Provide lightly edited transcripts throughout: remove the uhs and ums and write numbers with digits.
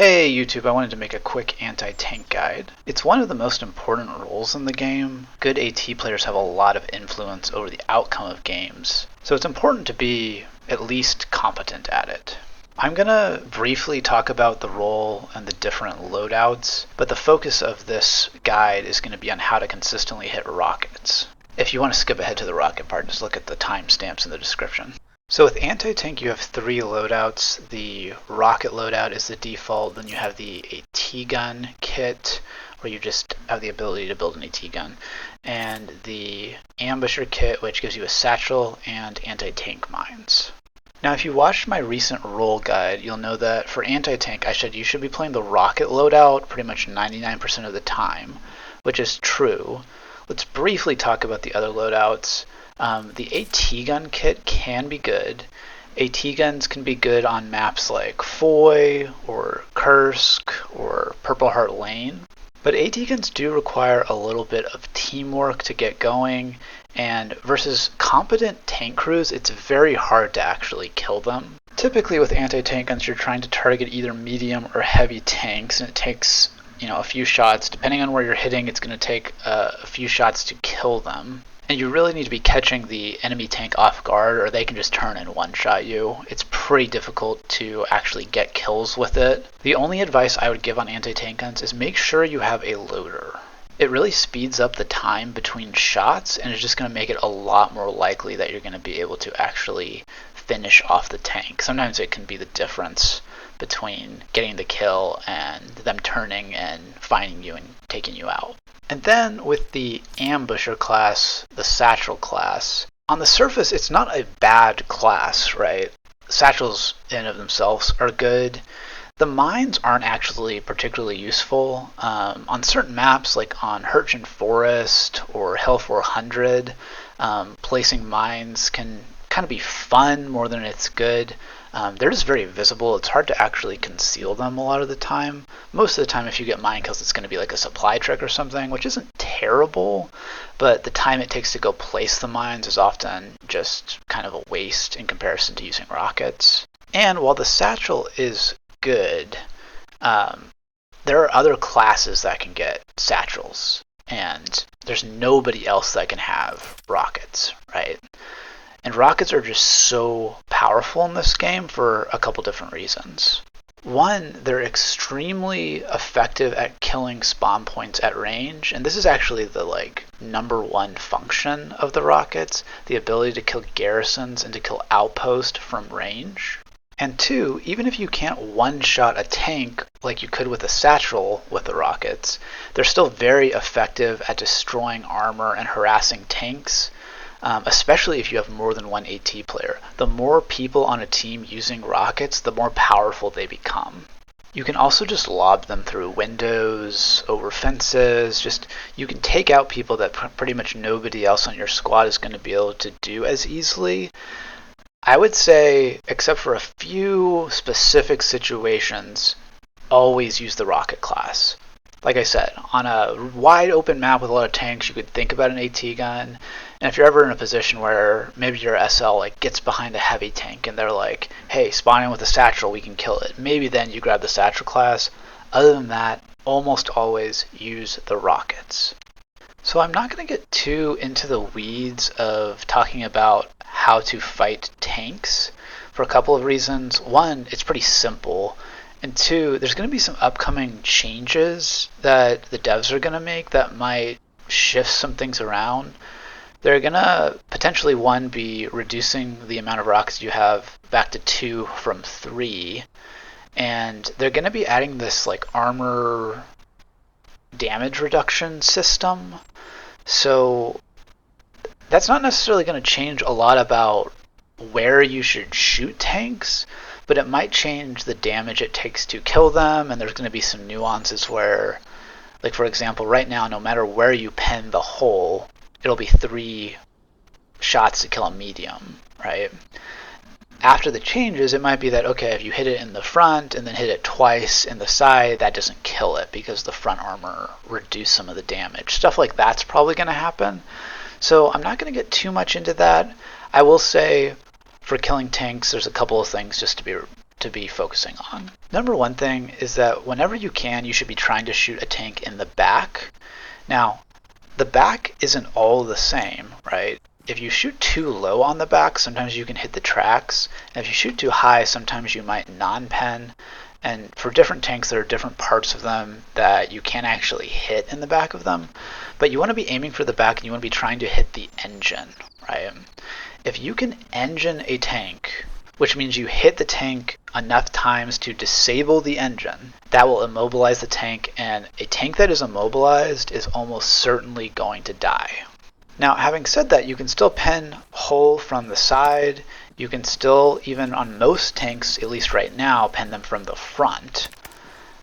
Hey YouTube, I wanted to make a quick anti-tank guide. It's one of the most important roles in the game. Good AT players have a lot of influence over the outcome of games, so it's important to be at least competent at it. I'm going to briefly talk about the role and the different loadouts, but the focus of this guide is going to be on how to consistently hit rockets. If you want to skip ahead to the rocket part, just look at the timestamps in the description. So with anti-tank you have three loadouts. The rocket loadout is the default, then you have the AT gun kit where you just have the ability to build an AT gun, and the ambusher kit which gives you a satchel and anti-tank mines. Now if you watched my recent role guide, you'll know that for anti-tank you should be playing the rocket loadout pretty much 99% of the time, which is true. Let's briefly talk about the other loadouts. The AT gun kit can be good. AT guns can be good on maps like Foy or Kursk or Purple Heart Lane, but AT guns do require a little bit of teamwork to get going, and versus competent tank crews, it's very hard to actually kill them. Typically with anti-tank guns, you're trying to target either medium or heavy tanks, and it takes a few shots. Depending on where you're hitting, it's going to take a few shots to kill them. And you really need to be catching the enemy tank off guard, or they can just turn and one-shot you. It's pretty difficult to actually get kills with it. The only advice I would give on anti-tank guns is make sure you have a loader. It really speeds up the time between shots, and it's just going to make it a lot more likely that you're going to be able to actually finish off the tank. Sometimes it can be the difference between getting the kill and them turning and finding you and taking you out. And then with the ambusher class, the satchel class, on the surface it's not a bad class, right? Satchels in and of themselves are good. The mines aren't actually particularly useful. On certain maps like on Hirchen Forest or Hell 400, placing mines can kind of be fun more than it's good. They're just very visible. It's hard to actually conceal them a lot of the time. Most of the time if you get mine kills, it's going to be like a supply trick or something, which isn't terrible, but the time it takes to go place the mines is often just kind of a waste in comparison to using rockets. And while the satchel is good, there are other classes that can get satchels, and there's nobody else that can have rockets, right? And rockets are just so powerful in this game for a couple different reasons. One, they're extremely effective at killing spawn points at range, and this is actually the number one function of the rockets, the ability to kill garrisons and to kill outposts from range. And two, even if you can't one-shot a tank like you could with a satchel with the rockets, they're still very effective at destroying armor and harassing tanks. Especially if you have more than one AT player. The more people on a team using rockets, the more powerful they become. You can also just lob them through windows, over fences, you can take out people that pretty much nobody else on your squad is going to be able to do as easily. I would say, except for a few specific situations, always use the rocket class. Like I said, on a wide open map with a lot of tanks, you could think about an AT gun. And if you're ever in a position where maybe your SL gets behind a heavy tank and they're like, hey, spawn in with a satchel, we can kill it. Maybe then you grab the satchel class. Other than that, almost always use the rockets. So I'm not going to get too into the weeds of talking about how to fight tanks for a couple of reasons. One, it's pretty simple. And two, there's going to be some upcoming changes that the devs are going to make that might shift some things around. They're going to potentially, one, be reducing the amount of rockets you have back to 2 from 3. And they're going to be adding this armor damage reduction system. So that's not necessarily going to change a lot about where you should shoot tanks, but it might change the damage it takes to kill them, and there's going to be some nuances where, for example, right now, no matter where you pen the hole, it'll be 3 shots to kill a medium, right? After the changes, it might be that, okay, if you hit it in the front and then hit it twice in the side, that doesn't kill it because the front armor reduced some of the damage. Stuff like that's probably going to happen. So I'm not going to get too much into that. I will say, for killing tanks, there's a couple of things just to be to be focusing on. Number one thing is that whenever you can, you should be trying to shoot a tank in the back. Now, the back isn't all the same, right? If you shoot too low on the back, sometimes you can hit the tracks. And if you shoot too high, sometimes you might non-pen. And for different tanks, there are different parts of them that you can't actually hit in the back of them. But you want to be aiming for the back, and you want to be trying to hit the engine, right? If you can engine a tank, which means you hit the tank enough times to disable the engine, that will immobilize the tank, and a tank that is immobilized is almost certainly going to die. Now, having said that, you can still pen whole from the side. You can still, even on most tanks, at least right now, pen them from the front.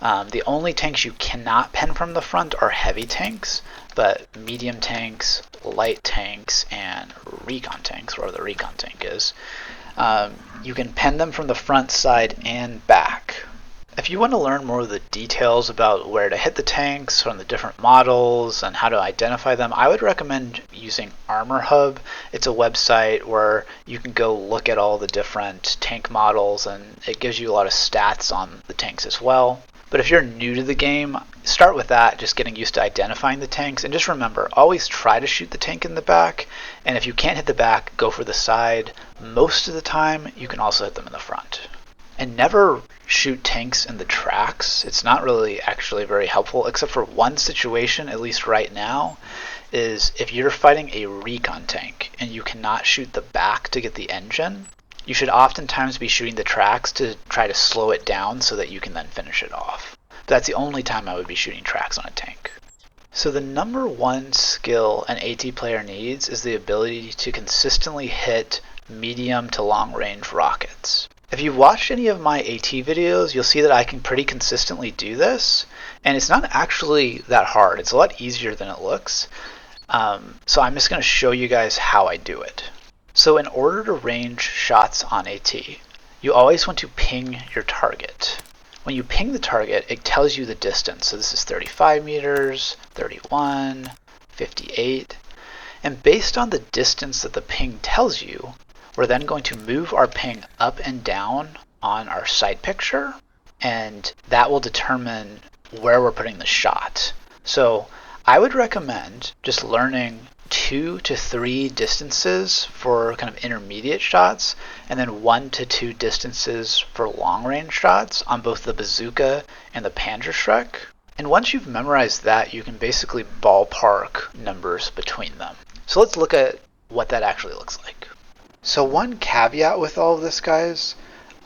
The only tanks you cannot pen from the front are heavy tanks, but medium tanks, light tanks, and recon tanks, where the recon tank is, you can pen them from the front, side, and back. If you want to learn more of the details about where to hit the tanks from the different models and how to identify them, I would recommend using Armor Hub. It's a website where you can go look at all the different tank models, and it gives you a lot of stats on the tanks as well. But if you're new to the game, start with that, just getting used to identifying the tanks. And just remember, always try to shoot the tank in the back. And if you can't hit the back, go for the side. Most of the time, you can also hit them in the front. And never shoot tanks in the tracks. It's not really actually very helpful, except for one situation, at least right now, is if you're fighting a recon tank and you cannot shoot the back to get the engine, you should oftentimes be shooting the tracks to try to slow it down so that you can then finish it off. But that's the only time I would be shooting tracks on a tank. So the number one skill an AT player needs is the ability to consistently hit medium to long range rockets. If you've watched any of my AT videos, you'll see that I can pretty consistently do this, and it's not actually that hard. It's a lot easier than it looks. So I'm just going to show you guys how I do it. So in order to range shots on AT, you always want to ping your target. When you ping the target, it tells you the distance. So this is 35 meters, 31, 58. And based on the distance that the ping tells you, we're then going to move our ping up and down on our sight picture, and that will determine where we're putting the shot. So I would recommend just learning 2 to 3 distances for kind of intermediate shots, and then 1 to 2 distances for long range shots on both the bazooka and the panzerschreck. And once you've memorized that, you can basically ballpark numbers between them. So let's look at what that actually looks like. So one caveat with all of this, guys,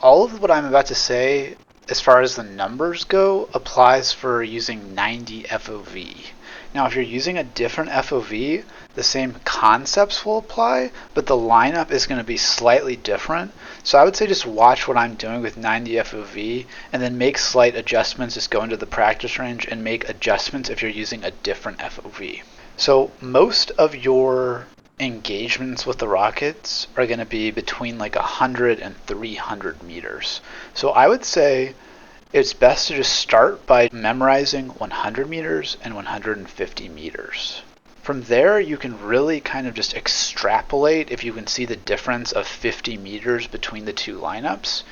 all of what I'm about to say as far as the numbers go applies for using 90 FOV. Now if you're using a different FOV, the same concepts will apply, but the lineup is going to be slightly different. So I would say just watch what I'm doing with 90 FOV and then make slight adjustments. Just go into the practice range and make adjustments if you're using a different FOV. So most of your engagements with the rockets are going to be between like 100 and 300 meters. So I would say it's best to just start by memorizing 100 meters and 150 meters. From there, you can really kind of just extrapolate if you can see the difference of 50 meters between the two lineups.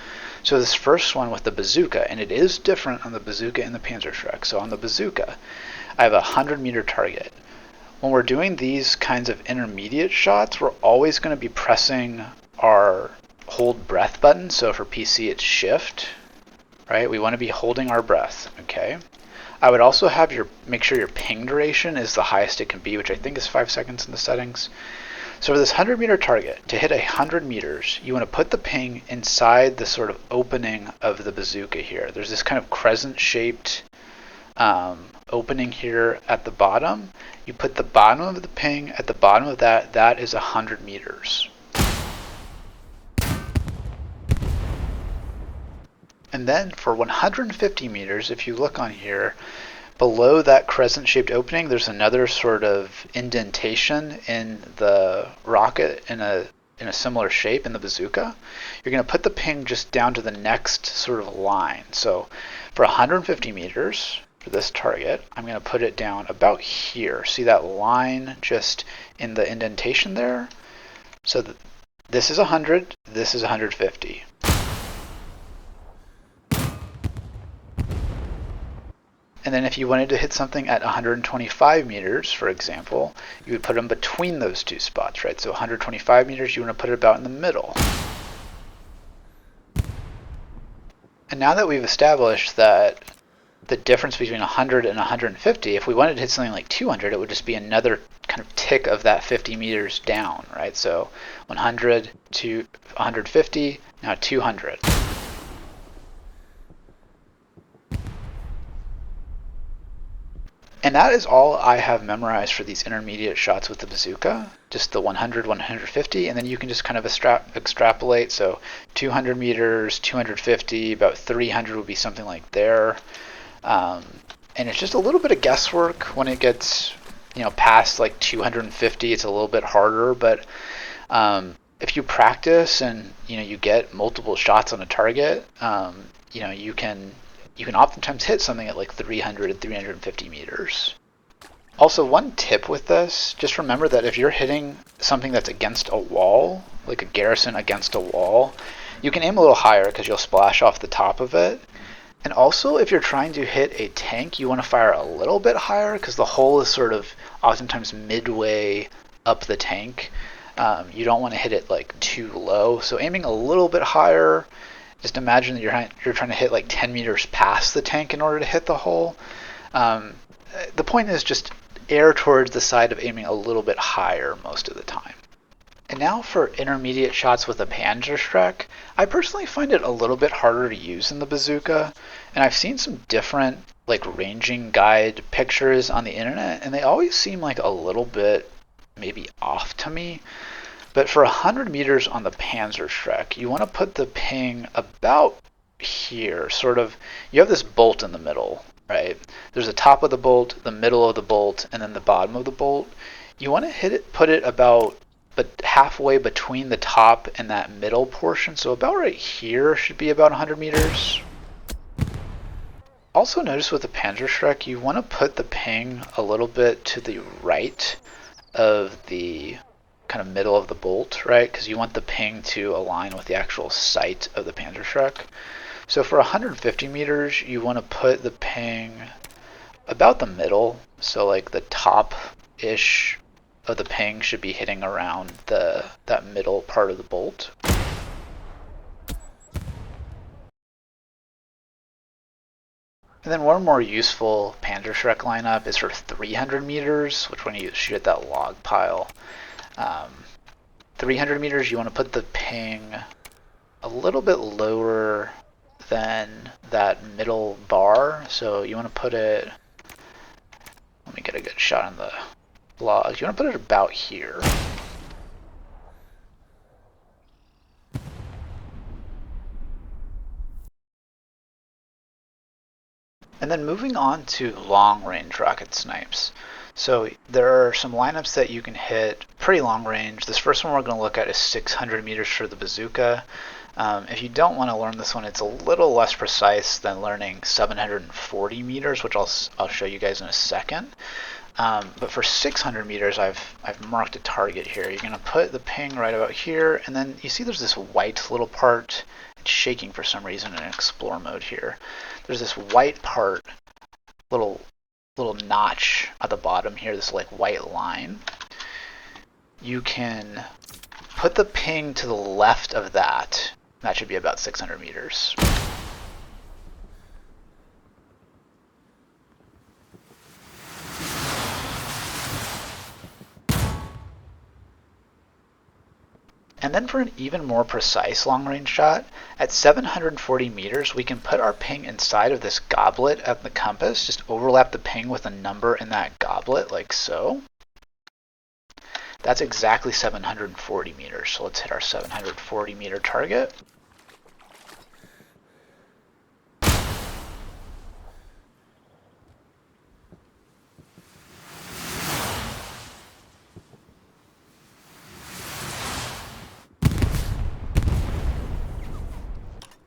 So this first one with the bazooka, and it is different on the bazooka and the panzerschreck. So on the bazooka, I have a 100-meter target. When we're doing these kinds of intermediate shots, we're always going to be pressing our hold breath button. So for PC, it's shift, right? We want to be holding our breath, okay? I would also have make sure your ping duration is the highest it can be, which I think is 5 seconds in the settings. So for this 100-meter target, to hit 100 meters, you want to put the ping inside the sort of opening of the bazooka here. There's this kind of crescent-shaped opening here at the bottom. You put the bottom of the ping at the bottom of that. That is 100 meters. And then for 150 meters, if you look on here, below that crescent-shaped opening, there's another sort of indentation in the rocket in a similar shape in the bazooka. You're going to put the ping just down to the next sort of line. So for 150 meters, for this target, I'm going to put it down about here. See that line just in the indentation there? So this is 100, this is 150. And then if you wanted to hit something at 125 meters, for example, you would put them between those two spots, right? So 125 meters, you want to put it about in the middle. And now that we've established that the difference between 100 and 150, if we wanted to hit something like 200, it would just be another kind of tick of that 50 meters down, right? So 100 to 150, now 200. And that is all I have memorized for these intermediate shots with the bazooka, just the 100, 150, and then you can just kind of extrapolate. So 200 meters, 250, about 300 would be something like there. And it's just a little bit of guesswork when it gets, past like 250. It's a little bit harder, but if you practice and you get multiple shots on a target, you can oftentimes hit something at like 300 and 350 meters. Also, one tip with this, just remember that if you're hitting something that's against a wall, like a garrison against a wall, you can aim a little higher because you'll splash off the top of it. And also, if you're trying to hit a tank, you want to fire a little bit higher because the hole is sort of oftentimes midway up the tank. You don't want to hit it like too low. So aiming a little bit higher, just imagine that you're trying to hit like 10 meters past the tank in order to hit the hole. The point is just err towards the side of aiming a little bit higher most of the time. And now for intermediate shots with a panzerschreck. I personally find it a little bit harder to use than the bazooka, and I've seen some different like ranging guide pictures on the internet, and they always seem like a little bit maybe off to me. But for 100 meters on the panzerschreck, you want to put the ping about here, sort of. You have this bolt in the middle, right? There's the top of the bolt, the middle of the bolt, and then the bottom of the bolt. You want to put it about halfway between the top and that middle portion, so about right here should be about 100 meters. Also notice with the panzerschreck, you want to put the ping a little bit to the right of the kind of middle of the bolt, right? Because you want the ping to align with the actual sight of the panzerschreck. So for 150 meters, you want to put the ping about the middle, so like the top-ish of the ping should be hitting around that middle part of the bolt. And then one more useful panzerschreck lineup is for 300 meters, which when you shoot at that log pile. 300 meters, you want to put the ping a little bit lower than that middle bar. So you want to put it, let me get a good shot on the log. You want to put it about here. And then moving on to long-range rocket snipes. So there are some lineups that you can hit pretty long range. This first one we're going to look at is 600 meters for the bazooka. If you don't want to learn this one, it's a little less precise than learning 740 meters, which I'll show you guys in a second. But for 600 meters, I've marked a target here. You're going to put the ping right about here, and then you see there's this white little part. It's shaking for some reason in explore mode here. There's this white part, little notch at the bottom here, this like white line. You can put the ping to the left of that. That should be about 600 meters. And then for an even more precise long-range shot, at 740 meters, we can put our ping inside of this goblet of the compass, just overlap the ping with a number in that goblet, like so. That's exactly 740 meters, so let's hit our 740 meter target.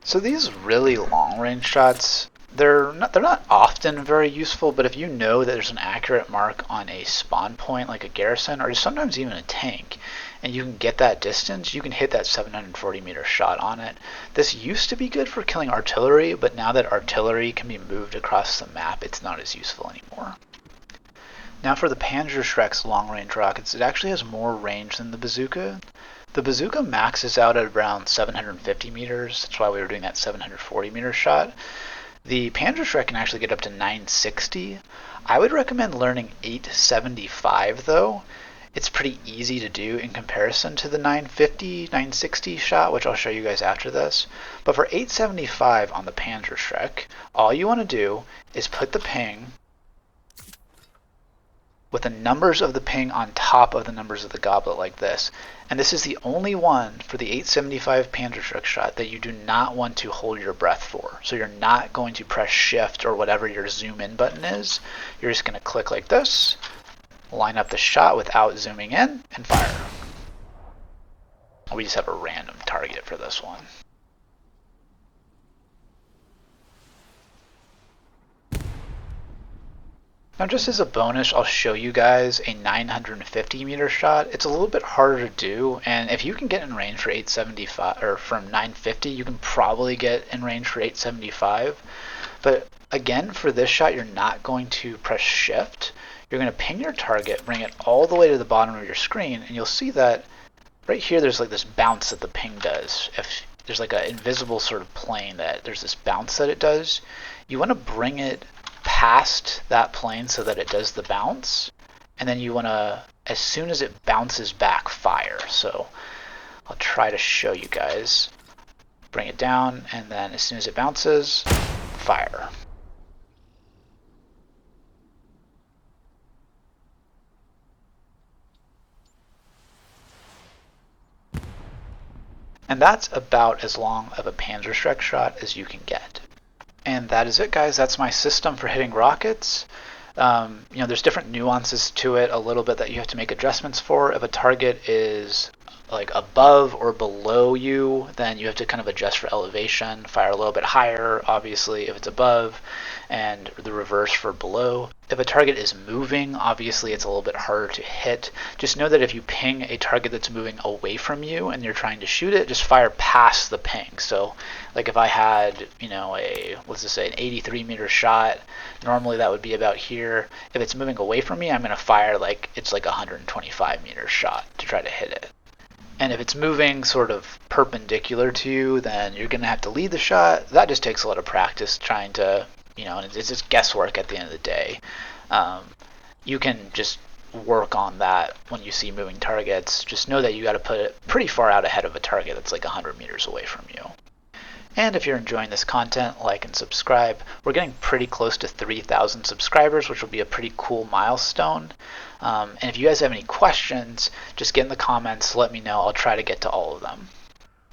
So these really long range shots, they're not often very useful, but if you know that there's an accurate mark on a spawn point like a garrison or sometimes even a tank, and you can get that distance, you can hit that 740 meter shot on it. This used to be good for killing artillery, but now that artillery can be moved across the map, it's not as useful anymore. Now for the panzerschreck's long-range rockets, it actually has more range than the bazooka. The bazooka maxes out at around 750 meters, that's why we were doing that 740 meter shot. The panzerschreck can actually get up to 960. I would recommend learning 875 though. It's pretty easy to do in comparison to the 950, 960 shot, which I'll show you guys after this. But for 875 on the panzerschreck, all you want to do is put the ping with the numbers of the ping on top of the numbers of the goblet like this. And this is the only one for the 875 panzerschreck shot that you do not want to hold your breath for. So you're not going to press shift or whatever your zoom in button is. You're just going to click like this, line up the shot without zooming in, and fire. We just have a random target for this one. Now just as a bonus, I'll show you guys a 950 meter shot. It's a little bit harder to do, and if you can get in range for 875 or from 950, you can probably get in range for 875. But again, for this shot, you're not going to press shift. You're going to ping your target, bring it all the way to the bottom of your screen, and you'll see that right here there's like this bounce that the ping does. If there's like an invisible sort of plane that there's this bounce that it does, you want to bring it past that plane so that it does the bounce, and then you want to, as soon as it bounces back, fire. So I'll try to show you guys. Bring it down, and then as soon as it bounces, fire. And that's about as long of a panzerschreck shot as you can get. And that is it, guys. That's my system for hitting rockets. There's different nuances to it a little bit that you have to make adjustments for. If a target is like above or below you, then you have to kind of adjust for elevation, fire a little bit higher, obviously, if it's above, and the reverse for below. If a target is moving, obviously it's a little bit harder to hit. Just know that if you ping a target that's moving away from you and you're trying to shoot it, just fire past the ping. So like if I had, let's just say an 83 meter shot, normally that would be about here. If it's moving away from me, I'm going to fire like it's like a 125 meter shot to try to hit it. And if it's moving sort of perpendicular to you, then you're going to have to lead the shot. That just takes a lot of practice trying to, and it's just guesswork at the end of the day. You can just work on that when you see moving targets. Just know that you got to put it pretty far out ahead of a target that's like 100 meters away from you. And if you're enjoying this content, like and subscribe. We're getting pretty close to 3,000 subscribers, which will be a pretty cool milestone. And if you guys have any questions, just get in the comments, let me know. I'll try to get to all of them.